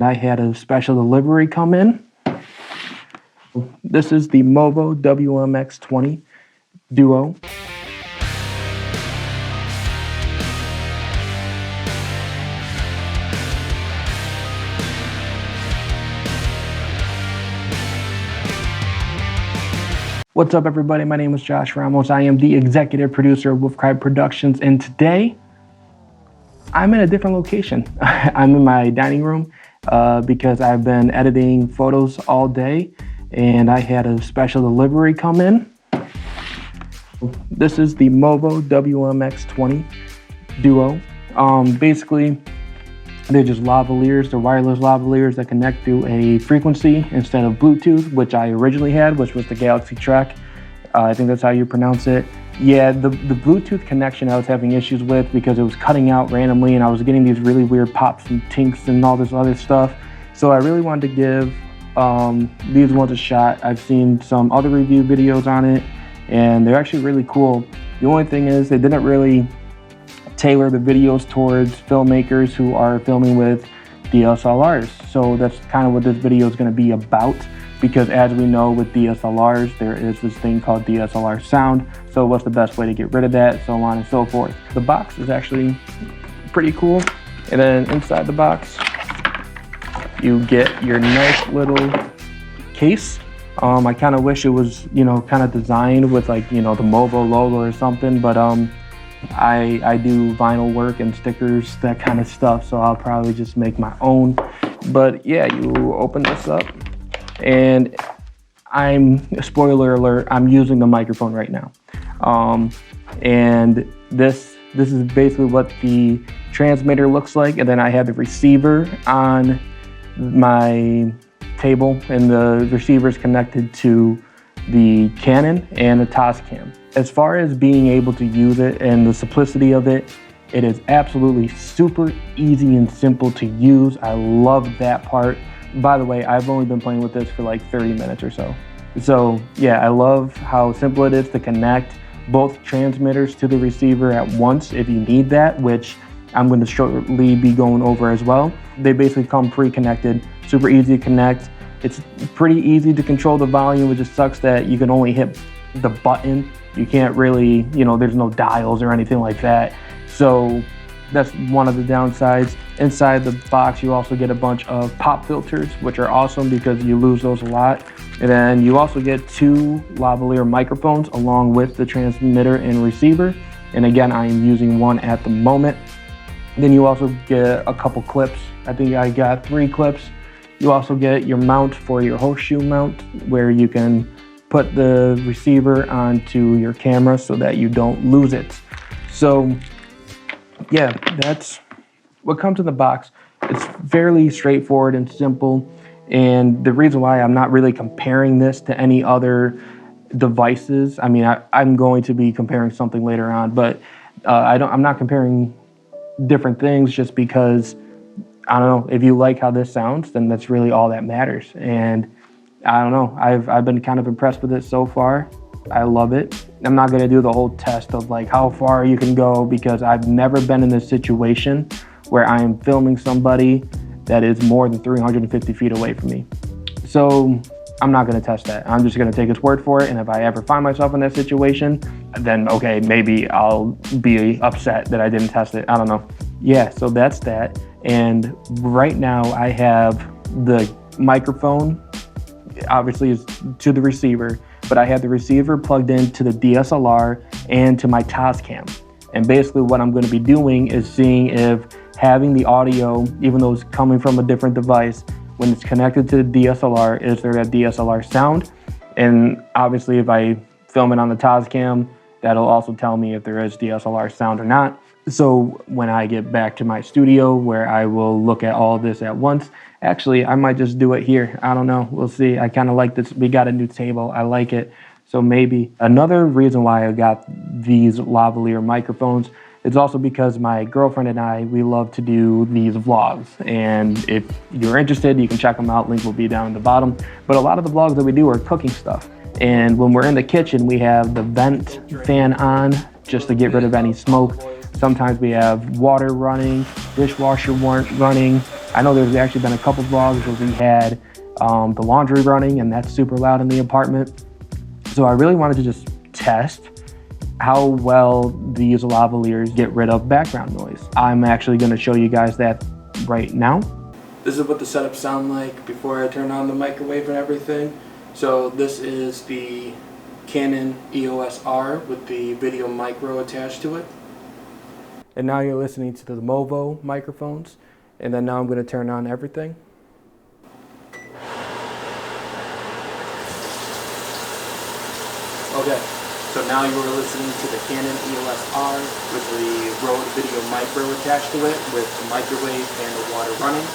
I had a special delivery come in. This is the Movo WMX20 Duo. What's up, everybody? My name is Josh Ramos. I am the executive producer of Wolf Cry Productions, and today I'm in a different location. I'm in my dining room because I've been editing photos all day, and I had a special delivery come in. This is the Movo WMX20 Duo. Basically, they're just lavaliers. They're wireless lavaliers that connect through a frequency instead of Bluetooth, which I originally had, which was the Galaxy Trek. I think that's how you pronounce it. Yeah, the Bluetooth connection I was having issues with because it was cutting out randomly and I was getting these really weird pops and tinks and all this other stuff. So I really wanted to give these ones a shot. I've seen some other review videos on it and they're actually really cool. The only thing is they didn't really tailor the videos towards filmmakers who are filming with DSLRs. So that's kind of what this video is going to be about, because as we know with DSLRs, there is this thing called DSLR sound. So what's the best way to get rid of that, so on and so forth. The box is actually pretty cool. And then inside the box, you get your nice little case. I kind of wish it was, kind of designed with like, the Movo logo or something, but I do vinyl work and stickers, that kind of stuff, so I'll probably just make my own. But yeah, you open this up and spoiler alert, I'm using the microphone right now. And this is basically what the transmitter looks like, and then I have the receiver on my table, and the receiver is connected to the Canon and the Tascam. As far as being able to use it and the simplicity of it, it is absolutely super easy and simple to use. I love that part. By the way, I've only been playing with this for like 30 minutes or so. So yeah, I love how simple it is to connect both transmitters to the receiver at once if you need that, which I'm going to shortly be going over as well. They basically come pre-connected, super easy to connect. It's pretty easy to control the volume. It just sucks that you can only hit the button. You can't really, there's no dials or anything like that. So that's one of the downsides. Inside the box, you also get a bunch of pop filters, which are awesome because you lose those a lot. And then you also get 2 lavalier microphones along with the transmitter and receiver. And again, I am using one at the moment. Then you also get a couple clips. I think I got 3 clips. You also get your mount for your horseshoe mount, where you can put the receiver onto your camera so that you don't lose it. So yeah, that's what comes in the box. It's fairly straightforward and simple. And the reason why I'm not really comparing this to any other devices, I mean, I'm going to be comparing something later on, but I'm not comparing different things just because, I don't know, if you like how this sounds, then that's really all that matters. And I don't know, I've been kind of impressed with it so far. I love it. I'm not gonna do the whole test of like how far you can go because I've never been in this situation where I am filming somebody that is more than 350 feet away from me. So I'm not gonna test that. I'm just gonna take its word for it. And if I ever find myself in that situation, then okay, maybe I'll be upset that I didn't test it. I don't know. Yeah, so that's that. And right now I have the microphone, obviously is to the receiver, but I have the receiver plugged into the DSLR and to my Tascam. And basically what I'm going to be doing is seeing if having the audio, even though it's coming from a different device, when it's connected to the DSLR, is there that DSLR sound? And obviously if I film it on the Tascam, that'll also tell me if there is DSLR sound or not. So when I get back to my studio where I will look at all this at once, actually, I might just do it here. I don't know. We'll see. I kind of like this. We got a new table. I like it. So maybe. Another reason why I got these lavalier microphones is also because my girlfriend and I, we love to do these vlogs. And if you're interested, you can check them out. Link will be down at the bottom. But a lot of the vlogs that we do are cooking stuff. And when we're in the kitchen, we have the vent fan on just to get rid of any smoke. Sometimes we have water running, dishwasher weren't running. I know there's actually been a couple vlogs where we had the laundry running, and that's super loud in the apartment. So I really wanted to just test how well these lavaliers get rid of background noise. I'm actually going to show you guys that right now. This is what the setup sound like before I turn on the microwave and everything. So this is the Canon EOS R with the Video Micro attached to it. And now you're listening to the Movo microphones. And then now I'm going to turn on everything. Okay, so now you are listening to the Canon EOS R with the Rode Video Micro attached to it with the microwave and the water running.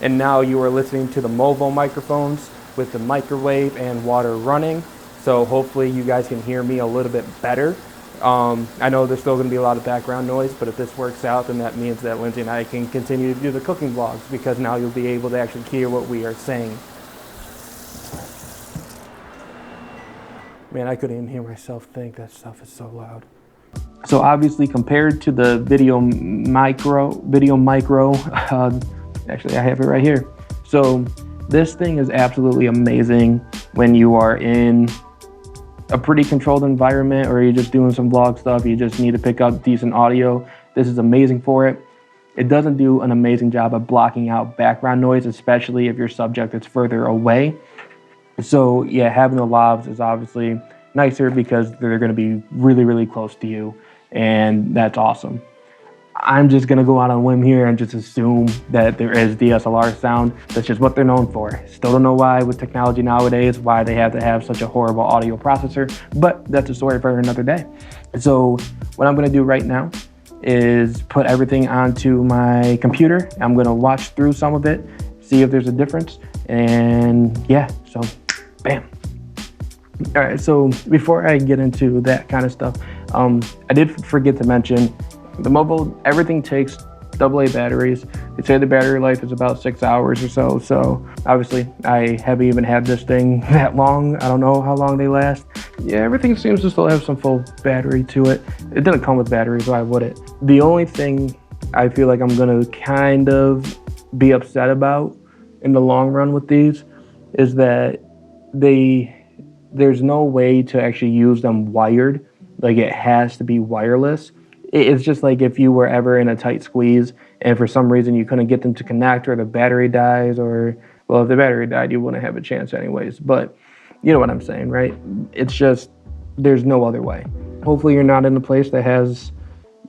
And now you are listening to the Movo microphones with the microwave and water running. So hopefully you guys can hear me a little bit better. I know there's still going to be a lot of background noise, but if this works out, then that means that Lindsay and I can continue to do the cooking vlogs, because now you'll be able to actually hear what we are saying. Man, I couldn't even hear myself think. That stuff is so loud. So obviously compared to the Video Micro, actually I have it right here. So this thing is absolutely amazing when you are in a pretty controlled environment, or you're just doing some vlog stuff, you just need to pick up decent audio. This is amazing for it. It doesn't do an amazing job of blocking out background noise, especially if your subject is further away. So yeah, having the lavs is obviously nicer because they're going to be really, really close to you, and that's awesome. I'm just going to go out on a whim here and just assume that there is DSLR sound. That's just what they're known for. Still don't know why with technology nowadays, why they have to have such a horrible audio processor, but that's a story for another day. So what I'm going to do right now is put everything onto my computer. I'm going to watch through some of it, see if there's a difference, and yeah, so bam. All right, so before I get into that kind of stuff, I did forget to mention the Movo, everything takes AA batteries. They say the battery life is about 6 hours or so. So obviously I haven't even had this thing that long. I don't know how long they last. Yeah, everything seems to still have some full battery to it. It didn't come with batteries, why would it? The only thing I feel like I'm gonna kind of be upset about in the long run with these is that there's no way to actually use them wired. Like, it has to be wireless. It's just like if you were ever in a tight squeeze and for some reason you couldn't get them to connect, or the battery dies, or, well, if the battery died, you wouldn't have a chance anyways. But you know what I'm saying, right? It's just, there's no other way. Hopefully you're not in a place that has,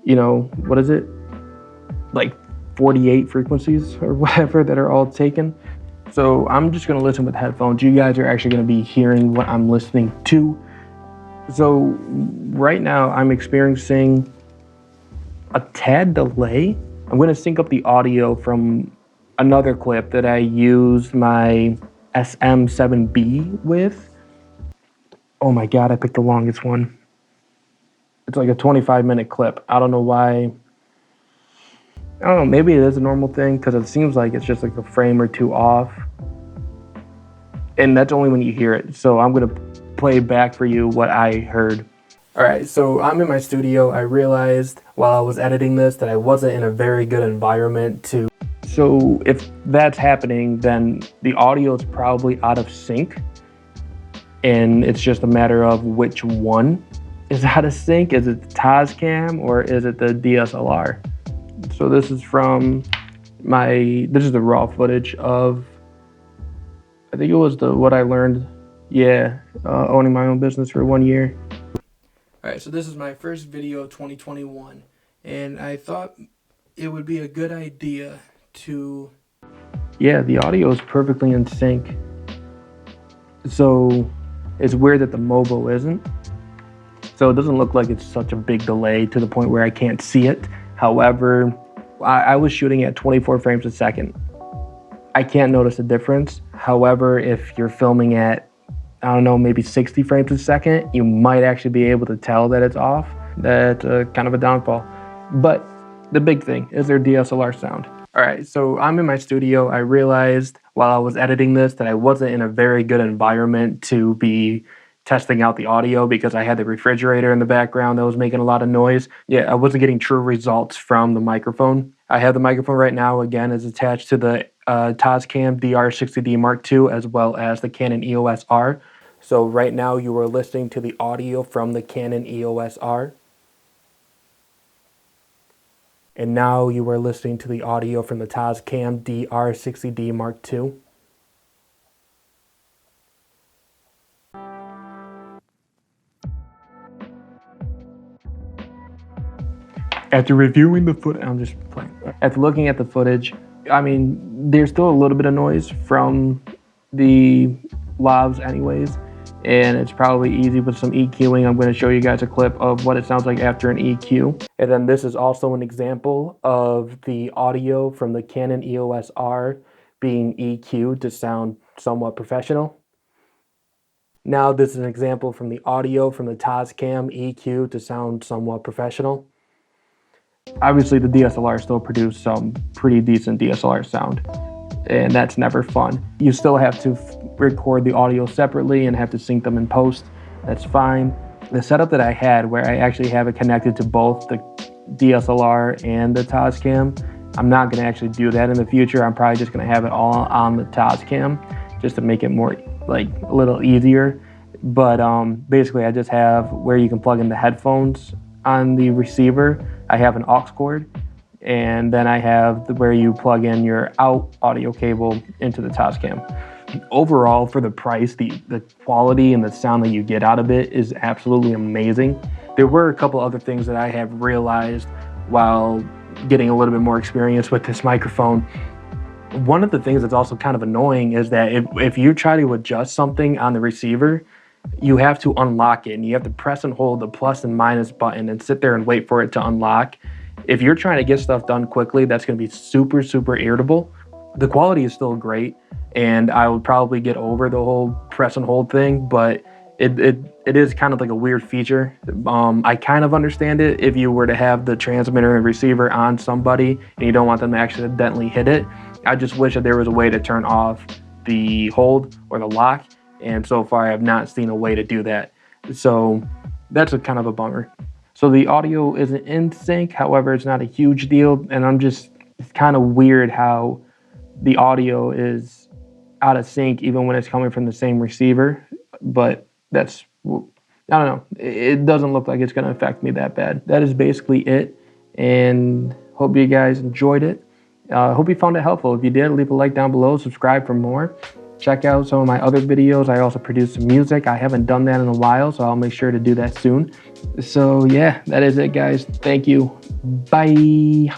you know, what is it? Like 48 frequencies or whatever that are all taken. So I'm just gonna listen with headphones. You guys are actually gonna be hearing what I'm listening to. So right now I'm experiencing a tad delay. I'm going to sync up the audio from another clip that I used my SM7B with. Oh my God, I picked the longest one. It's like a 25-minute clip. I don't know why. I don't know, maybe it is a normal thing because it seems like it's just like a frame or two off. And that's only when you hear it. So I'm going to play back for you what I heard. All right, so I'm in my studio. I realized while I was editing this that I wasn't in a very good environment to. So if that's happening, then the audio is probably out of sync. And it's just a matter of which one is out of sync. Is it the Tascam or is it the DSLR? So this is from this is the raw footage of, I think it was what I learned, owning my own business for 1 year. All right, so this is my first video 2021, and I thought it would be a good idea to... Yeah, the audio is perfectly in sync. So it's weird that the Movo isn't. So it doesn't look like it's such a big delay to the point where I can't see it. However, I was shooting at 24 frames a second. I can't notice a difference. However, if you're filming at, I don't know, maybe 60 frames a second, you might actually be able to tell that it's off. That's kind of a downfall. But the big thing is their DSLR sound. All right, so I'm in my studio. I realized while I was editing this that I wasn't in a very good environment to be testing out the audio because I had the refrigerator in the background that was making a lot of noise. Yeah, I wasn't getting true results from the microphone. I have the microphone right now, again, is attached to the Tascam DR60D Mark II as well as the Canon EOS R. So right now you are listening to the audio from the Canon EOS R. And now you are listening to the audio from the Tascam DR60D Mark II. After reviewing the footage, I'm just playing. After looking at the footage, I mean, there's still a little bit of noise from the lavs anyways, and it's probably easy with some EQing. I'm going to show you guys a clip of what it sounds like after an EQ. And then this is also an example of the audio from the Canon EOS R being EQ'd to sound somewhat professional. Now this is an example from the audio from the Tascam EQ to sound somewhat professional. Obviously the DSLR still produced some pretty decent DSLR sound, and that's never fun. You still have to record the audio separately and have to sync them in post. That's fine. The setup that I had, where I actually have it connected to both the DSLR and the Tascam, I'm not going to actually do that in the future. I'm probably just going to have it all on the Tascam just to make it more, like, a little easier. But basically I just have where you can plug in the headphones on the receiver. I have an aux cord, and then I have where you plug in your out audio cable into the Tascam. Overall, for the price, the quality and the sound that you get out of it is absolutely amazing. There were a couple other things that I have realized while getting a little bit more experience with this microphone. One of the things that's also kind of annoying is that if you try to adjust something on the receiver, you have to unlock it, and you have to press and hold the plus and minus button and sit there and wait for it to unlock. If you're trying to get stuff done quickly, that's going to be super, super irritable. The quality is still great, and I would probably get over the whole press and hold thing, but it is kind of like a weird feature. I kind of understand it if you were to have the transmitter and receiver on somebody and you don't want them to accidentally hit it. I just wish that there was a way to turn off the hold or the lock, and so far I have not seen a way to do that. So that's a kind of a bummer. So the audio isn't in sync, however, it's not a huge deal, and it's kind of weird how the audio is out of sync even when it's coming from the same receiver, but that's, I don't know, it doesn't look like it's going to affect me that bad. That is basically it, and hope you guys enjoyed it. Hope you found it helpful. If you did, leave a like down below, subscribe for more. Check out some of my other videos. I also produce some music. I haven't done that in a while, so I'll make sure to do that soon. So yeah, that is it, guys. Thank you. Bye.